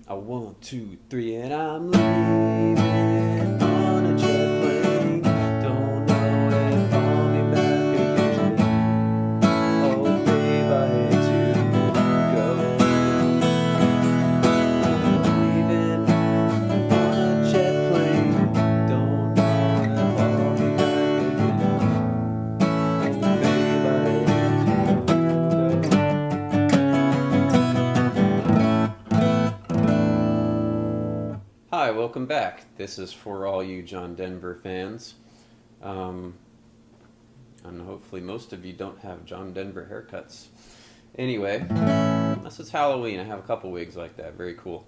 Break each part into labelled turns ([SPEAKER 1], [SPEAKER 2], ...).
[SPEAKER 1] A one, two, three, and I'm leaving on a jet plane. Don't know if I'll be back again. Oh, babe, I hate to go. I'm leaving on a jet plane. Don't know if I'll be back again. Oh, babe, I hate to go. Hi, welcome back. This is for all you John Denver fans. And hopefully most of you don't have John Denver haircuts. Anyway, unless it's Halloween, I have a couple wigs like that. Very cool.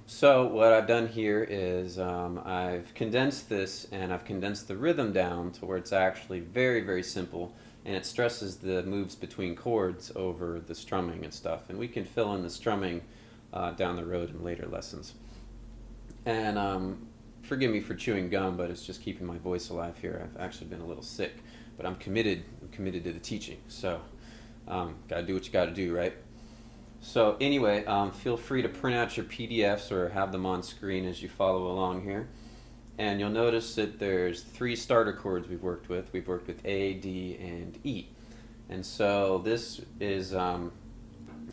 [SPEAKER 1] So what I've done here is I've condensed this and I've condensed the rhythm down to where it's actually very, very simple, and it stresses the moves between chords over the strumming and stuff. And we can fill in the strumming down the road in later lessons. And forgive me for chewing gum, but it's just keeping my voice alive here. I've actually been a little sick, but I'm committed to the teaching. So, gotta do what you gotta do, right? So anyway, feel free to print out your PDFs or have them on screen as you follow along here. And you'll notice that there's 3 starter chords we've worked with. We've worked with A, D, and E. And so this is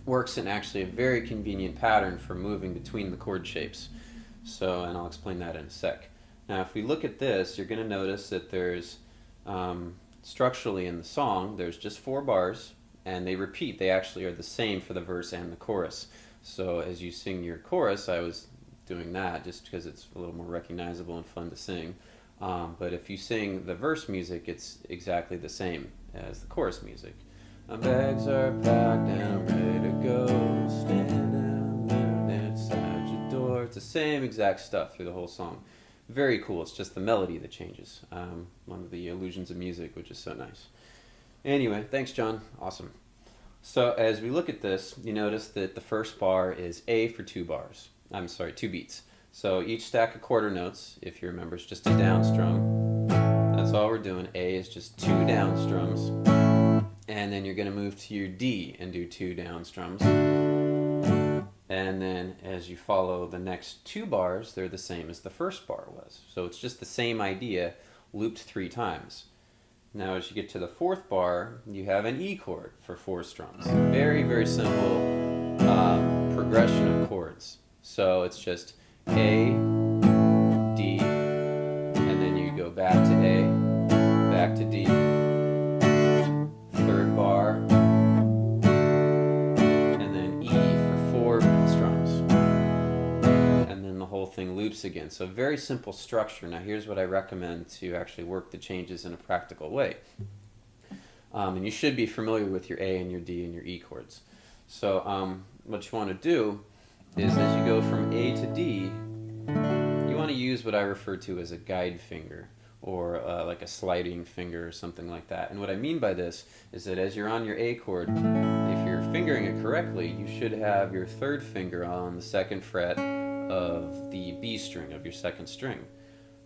[SPEAKER 1] works in actually a very convenient pattern for moving between the chord shapes. So, and I'll explain that in a sec. Now, if we look at this, you're going to notice that there's, structurally in the song, there's just 4 bars, and they repeat. They actually are the same for the verse and the chorus. So as you sing your chorus, I was doing that just because it's a little more recognizable and fun to sing. But if you sing the verse music, it's exactly the same as the chorus music. My bags are packed and I'm ready to go. Stand outside your door. It's the same exact stuff through the whole song. Very cool. It's just the melody that changes. One of the illusions of music, which is so nice. Anyway, thanks, John. Awesome. So as we look at this, you notice that the first bar is A for 2 bars. I'm sorry, 2 beats. So each stack of quarter notes, if you remember, is just a down strum. That's all we're doing. A is just 2 down strums. And then you're going to move to your D and do 2 down strums. And then as you follow the next 2 bars, they're the same as the first bar was. So it's just the same idea looped 3 times. Now as you get to the 4th bar, you have an E chord for 4 strums. Very, very simple progression of chords. So it's just A, D, and then you go back to A, back to D, 3rd bar, and then E for 4 strums. And then the whole thing loops again. So very simple structure. Now here's what I recommend to actually work the changes in a practical way. And you should be familiar with your A and your D and your E chords. So what you want to do is as you go from A to D, you want to use what I refer to as a guide finger, or like a sliding finger or something like that. And what I mean by this is that as you're on your A chord, if you're fingering it correctly, you should have your 3rd finger on the 2nd fret of the B string of your 2nd string.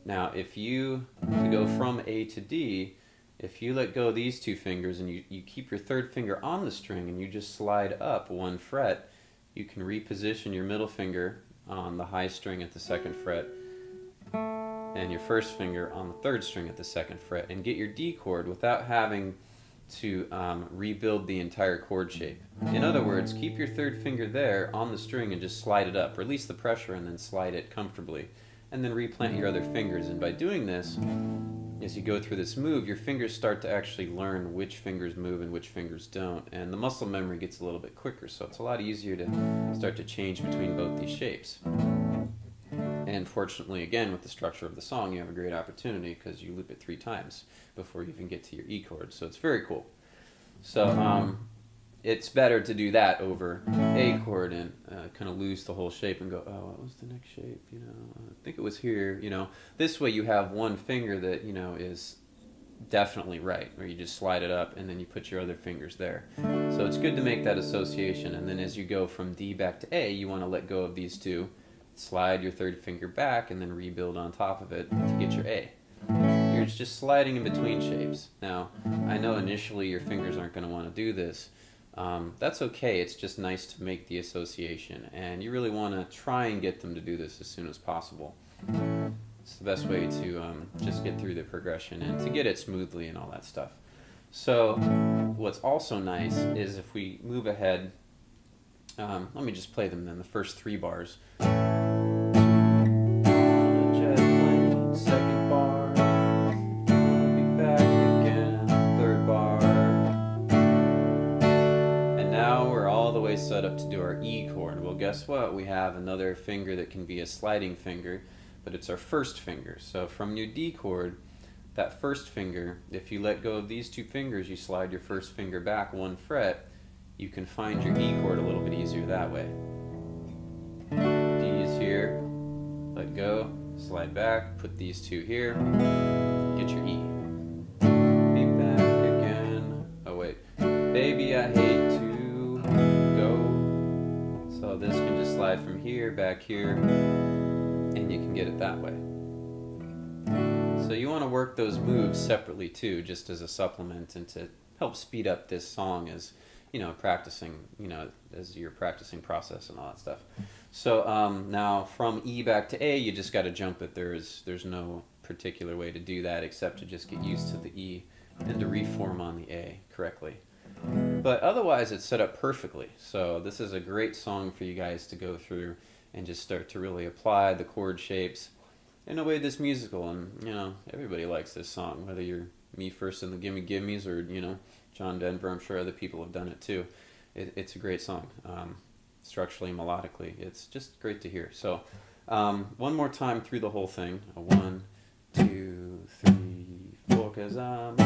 [SPEAKER 1] Now if you, to go from A to D, if you let go of these 2 fingers and you keep your 3rd finger on the string and you just slide up 1 fret, you can reposition your middle finger on the high string at the 2nd fret and your 1st finger on the 3rd string at the 2nd fret and get your D chord without having to rebuild the entire chord shape. In other words, keep your 3rd finger there on the string and just slide it up. Release the pressure and then slide it comfortably. And then replant your other fingers. And by doing this, as you go through this move, your fingers start to actually learn which fingers move and which fingers don't. And the muscle memory gets a little bit quicker, so it's a lot easier to start to change between both these shapes. And fortunately, again, with the structure of the song, you have a great opportunity because you loop it 3 times before you even get to your E chord. So it's very cool. So it's better to do that over A chord and kind of lose the whole shape and go, oh, what was the next shape? You know, I think it was here. You know, this way you have one finger that, you know, is definitely right, where you just slide it up and then you put your other fingers there. So it's good to make that association. And then as you go from D back to A, you want to let go of these 2. Slide your 3rd finger back and then rebuild on top of it to get your A. You're just sliding in between shapes. Now, I know initially your fingers aren't going to want to do this, That's okay. It's just nice to make the association, and you really want to try and get them to do this as soon as possible. It's the best way to just get through the progression and to get it smoothly and all that stuff. So what's also nice is if we move ahead, let me just play them then, the first 3 bars. On a jet plane, second bar, I'll be back again, third bar. And now we're all the way set up to do our E chord. Well, guess what? We have another finger that can be a sliding finger, but it's our first finger. So from your D chord, that first finger, if you let go of these 2 fingers, you slide your first finger back 1 fret, you can find your E chord a little bit easier that way. D is here, let go, slide back, put these 2 here, get your E. Be back again. Oh wait, baby I hate to go. So this can just slide from here, back here, and you can get it that way. So you want to work those moves separately too, just as a supplement and to help speed up this song as, practicing, as your practicing process and all that stuff. So now from E back to A, you just got to jump it. There's no particular way to do that except to just get used to the E and to reform on the A correctly. But otherwise, it's set up perfectly. So this is a great song for you guys to go through and just start to really apply the chord shapes in a way that's musical. And, everybody likes this song, whether you're me first in the Gimme Gimmes or, John Denver. I'm sure other people have done it too. It's a great song. Structurally, melodically, it's just great to hear. So one more time through the whole thing. 1, 2, 3, 4, 'cause I'm